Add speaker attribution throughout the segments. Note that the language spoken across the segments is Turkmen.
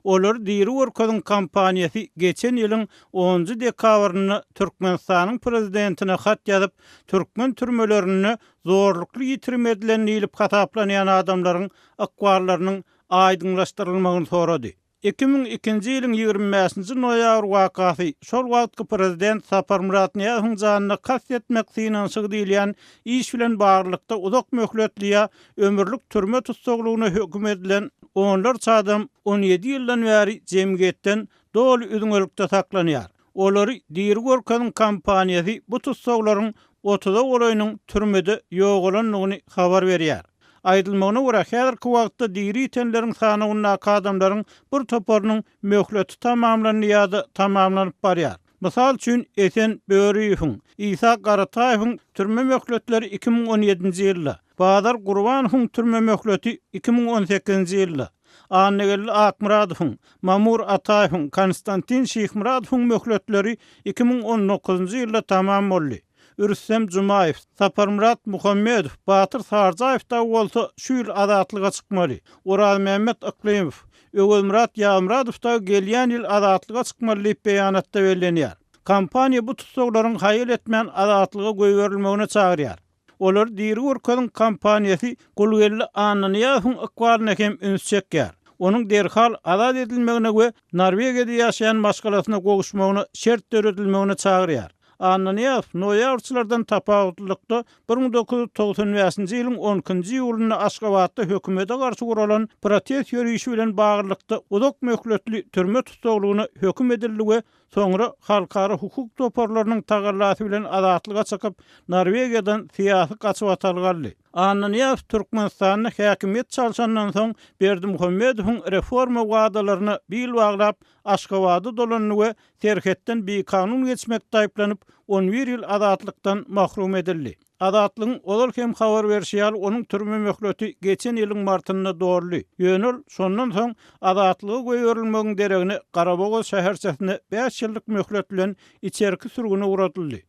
Speaker 1: Olar diri workadyň kampaniýasy geçen ýylyň 10 dekabryny Türkmenistanyň prezidentine hat ýazyp, türkmen türmelerini zorlukly ýitirmedilen diýilip hataplanýan adamlaryň akbarlarynyň aýdynlaşdyrylmagyny sorady. 2002-nji ýylyň 25-nji noýabr wakasy şol wagtky prezident Saparmurat Niýazowyň janyna kast etmek synanşygy diýilýän iş bilen baglykda uzak möhletliýe ömürlük türme tutsaglygyna hökm edilen onlarça adam 17 ýyldan bäri jemgyýetden doly üzüňelikde saklanýar. Olary diri workadyň kampaniýasy bu tutsaglaryň 30 olaýynyň türmede ýok bolanlygyny habar berýär. Aýdylmagyna görä häzirki wagtda diri tenleriň sanyna adamlaryň bir toparynyň möhleti tamamlanýardy, tamamlanyp barýar. Mysal üçin Esen Böriýewiň, İsa Garataýewiň türme möhletleri 2017-nji ýylda, Badar Gurbanowyň türme möhleti 2018-nji ýylda, Annegel Akmuradowyň, Mamur Ataýewiň, Konstantin Şyhmuradowyň möhletleri 2019-njy ýylda tamam boldy. Ürsem Jumayev, Saparmurat Muhammedow, Batyr Sarjayew da bolsa şu ýyl azatlyga çykmaly. Uraz Mehmet Aklemow, Öwelmurat Ýamradow da gelýän ýyl azatlyga çykmaly diýip beýanatda bellenýär. Kampaniýa bu tutsaglaryň haýyl etmän azatlyga goýberilmegine çagyrýar. Olar diri workadyň kampaniýasy gulgelli Ananyýazowyň akbaryna hem üns çekýär. Onuň derhal azat edilmegine we Norwegiýada ýaşaýan başgalasyna gowuşmagyna şert töredilmegine çagyrýar. Ananyýazow noýabrçylardan tapawutlykda 1995-nji ýylyň 10-njy ýylyna Aşgabatda hökümete garşy guralan protest ýürüýüşi bilen baglyklykda uzak möhletli türme tutsaglygyna höküm edildi we soňra halkara hukuk toparlarynyň tagallasy bilen azatlyga çykyp Norwegiýadan syýasy gaçyp atalgaldy. Ananyýazow Türkmenistanyň häkimiýet çalşandan soň Berdimuhammedowyň reforma wagdalaryny bil baglap Aşgabatda dolanyny we terhetden bir kanun geçmekde aýplanyp 11 ýyl azatlykdan mahrum edildi. Azatlygyň olar hem habar berýär, onuň türme möhleti geçen ýylyň martyna dorly. Ýönül şondan soň azatlyga goýberilmegiň deregine Garaboga şäherçesine 5 ýyllyk möhlet bilen içerki sürgüne uğratyldy.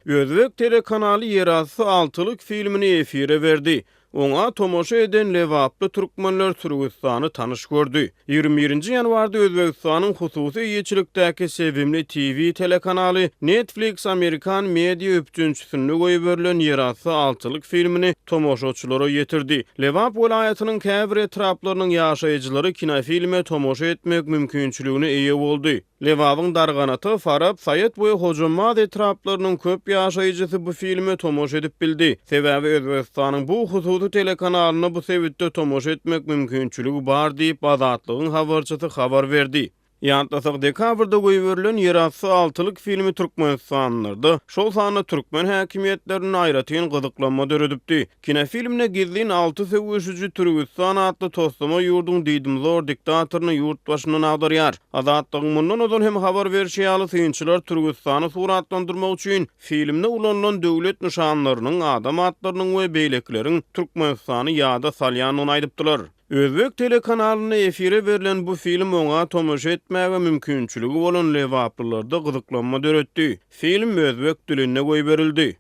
Speaker 2: Özbek telekanaly Ýerasy 6-lyk filmini efire berdi. Oňa tomoşa eden lewaply türkmenler Türkmenistany tanyş gördü. 21-nji ýanwarda Özbegistanyň hususy ýeçilikdäki sevimli TV telekanaly Netflix Amerikan media öpçünçüsine goýberilen Ýerasy 6-lyk filmini tomoşaçylara ýetirdi. Lewap welaýatynyň käbir etraplarynyň ýaşaýjylary kinofilme tomoşa etmek mümkinçiligine eýe boldy. Lewabyň darganaty Farab Sayet boýy hojamad etraplarynyň köp ýaşaýjysy bu filmi tomoşa edip bildi. Sebäbi Özbegistanyň bu hususy telekanalyna bu sebitde tomoşa etmek mümkinçiligi bar diýip Azatlygyň habarçysy habar berdi. Ýantlasak dekabrda goýberilen Ýerasy 6-lyk filmi Türkmenistanlarda şol sany türkmen häkimiýetlerini aýratyn gyzyklanma döredipdi. Kinofilmne gizlin 6 söwüşüji Türkistan atly toslama ýurduň diýdimzor diktatoryny ýurt başyndan agdarýar. Azatlygyň mundan ozan hem habar berýär synçylar Türkistany suratlandyrmak üçin filmde ulanylan döwlet nişanlarynyň, adam atlarynyň we beýlekleriň Türkmenistany ýada salýanyny aýdypdylar. Özbek telekanalyna efire berilen bu film oňa tomoşa etmäge mümkinçiligi bolan lewaplylarda gyzyklanma döretdi. Film özbek diline goýberildi.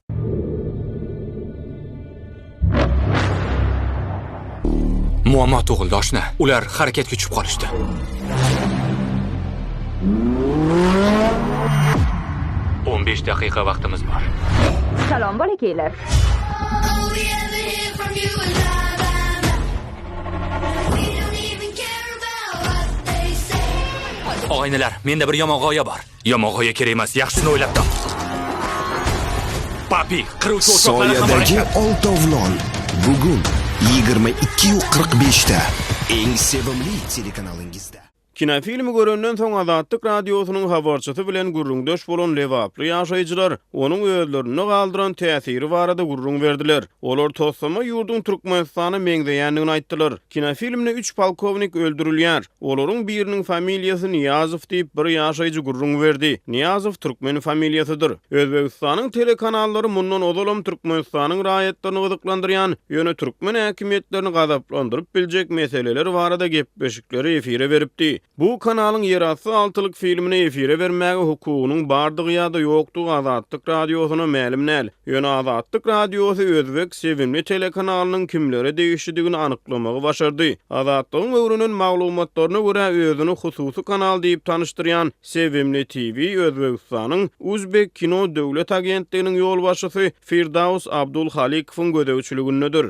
Speaker 3: Muammo tug'ildi oshna. Ular harakatga tushib qolishdi. On 15 daqiqa vaqtimiz bor.
Speaker 4: Salom bolakaylar.
Speaker 3: Og'aynilar, menda bir yomon g'oya bor. Yomon g'oya kerak emas, yaxshisini o'ylab top. Papi, qiruvchi
Speaker 5: Soyadagi oltovlon. Bugun 22:45 ta eng sevimli telekanalingizda.
Speaker 2: Kinofilmi görenden soň Azatlyk radiosynyň habarçysy bilen gurrundaş bolan lewaply ýaşaýjylar onuň özlerini galdyran täsiri barada gurrun berdiler. Olar toslama ýurduň Türkmenistany meňzeýändigini aýtdylar. Kinofilmde 3 polkovnik öldürilýär. Olaryň biriniň familiýasy Niýazow diýip bir ýaşaýjy gurrun berdi. Niýazow türkmen familiýasydyr. Özbegistanyň telekanallary mundan ozalam Türkmenistanyň raýatlaryny gyzyklandyrýan, ýöne türkmen häkimiýetlerini gazaplandyryp biljek meseleler barada gep beşikleri efire beripdi. Bu kanalyň ýerasy altylyk filmini efire bermäge hukugynyň bardygy ýa-da ýokdugy Azatlyk radiosyna ma'lum näl. Ýöne Azatlyk radiosy Özbek Sevimli telekanalynyň kimlere değişdirdigini anyklamagy başardy. Azatlygyň öwrünün maglumatlaryna görä özüni hususy kanal diýip tanışdyrýan Sevimli TV Özbekistanyň Uzbek Kino Döwlet Agentliginiň ýolbaşçysy Firdaus Abdulhalikowyň gödäwçiliginidir.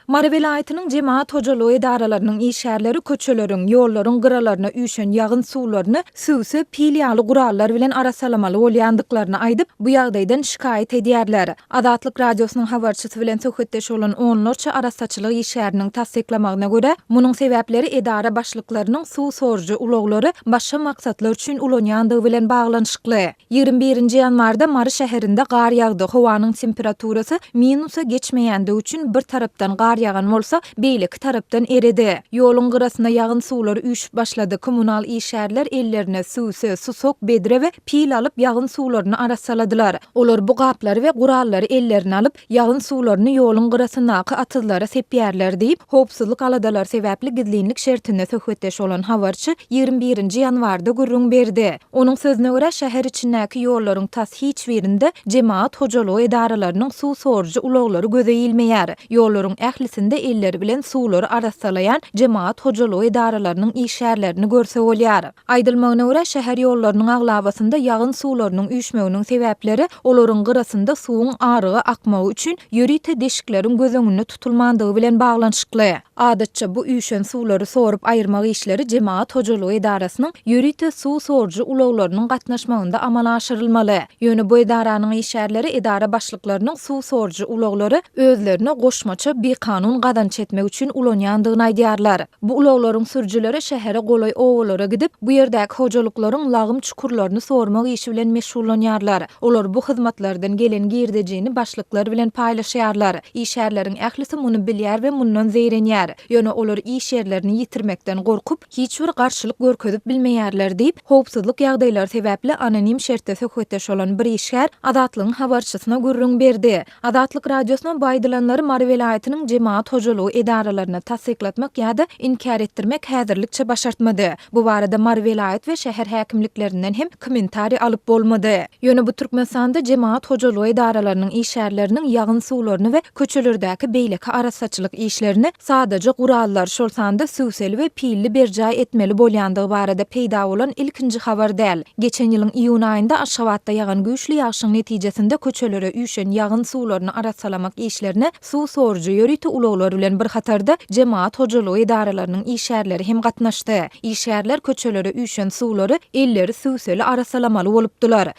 Speaker 6: Mara vilayatynyň jemaat hojalygy edaralarynyň işgärleri köçeleriň, ýollaryň gyralaryna üýşen ýagyn suwlaryny süwse piliýaly gurallar bilen arasalamaly bolýandyklaryny aýdyp, bu ýagdaýdan şikayet edýärler. Azatlyk radiosynyň habarçysy bilen söhbetdeş bolan onlarça arasaçylyk işgäriniň tasdiklamagyna görä, munyň sebäpleri edara başlyklarynyň suw sorjy uloglary başga maksatlar üçin ulanýandygy bilen baglanyşykly. 21-nji ýanwarda Mara şäherinde gar ýagdy. Howanyň temperaturasy minusa geçmeýändigi üçin bir tarapdan gar ýagan bolsa, beýleki tarapdan eridi. Ýoluň gyrasyna ýagyn suwlary üýşüp başlady. Kommunal işgärler ellerine süwse, susok, bedre we pil alyp ýagyn suwlaryny arasaladylar. Olar bu gaplary we gurallary ellerine alyp ýagyn suwlaryny ýoluň gyrasynaky atyzlara sepýärler diýip, howpsuzlyk aladalar sebäpli gizlinlik şertine söhbetdeş bolan habarçy 21-nji ýanwarda gürrüň berdi. Onuň sözüne görä şäher içindäki ýollaryň tas hiç birinde jemaat hojalygy edaralarynyň suw sorjy uloglary göze ilmeýär. Ýollaryň ählisinde elleri bilen suwlary arasalayan jemaat hojalygy edaralarynyň işgärlerini görse bolýar. Aýdylmagyna görä şäher ýollarynyň aglabasynda ýagyn suwlarynyň üýşmeginiň sebäpleri olaryň gyrasynda suwuň arygy akmagy üçin ýörite deşikleriň göz öňünde tutulmandygy bilen baglanyşykly. Adatça bu üýşen suwlary sorup aýyrmak işleri jemaat hojalygy edarasynyň ýörite suw sorjy uloglarynyň gatnaşmagynda amala aşyrylmaly. Ýöne bu edaranyň işgärleri edara başlyklarynyň suw sorjy uloglary özlerine goşmaça bir kanun gadanç etmek üçin ulanýandygyny aýdýarlar. Bu uloglaryň sürjüleri şähere golay owalara gidip, bu ýerdäki hojalyklaryň lagym çukurlaryny sormak işi bilen meşgullanýarlar. Olar bu hyzmatlardan gelen girdejini başlyklar bilen paýlaşýarlar. Işgärleriň ählisi muny bilýär we mundan zeýrenýär. Ýöne olar iş ýerlerini ýitirmekden gorkup, hiç bir garşylyk görkezip bilmeýärler diýip, howpsuzlyk ýagdaýlary sebäpli anonim şertde söhbetdeş bolan bir işgär Azatlygyň habarçysyna gürrüň berdi. Azatlyk radiosyna baýdylanlary Mara vilayatynyň jemaat hojalygy edaralaryna tasdiklatmak ýa-da inkar etdirmek häzirlikçe başartmady. Bu barada Mara vilayat we şäher häkimliklerinden hem kommentari alyp bolmady. Ýöne bu Türkmenistanda jemaat hojalygy edaralarynyň işgärleriniň ýagyn suwlaryny we köçelerdäki beýleki arasaçylyk işlerini sadaja gurallar şolsanda süwseli we pilli berjaý etmeli bolýandygy barada peýda bolan ilkinji habar däl. Geçen ýylyň iýun aýynda Aşgabatda ýagan güýçli ýagşyň netijesinde köçelere üýşen ýagyn suwlaryny arasalamak işlerine suw sorjy ýörite uloglary bilen bir hatarda jemaat hojalygy edaralarynyň işgärleri hem gatnaşdy. İşgärler köçelere üýşen suwlary elleri süwseli arasalamaly bolupdylar.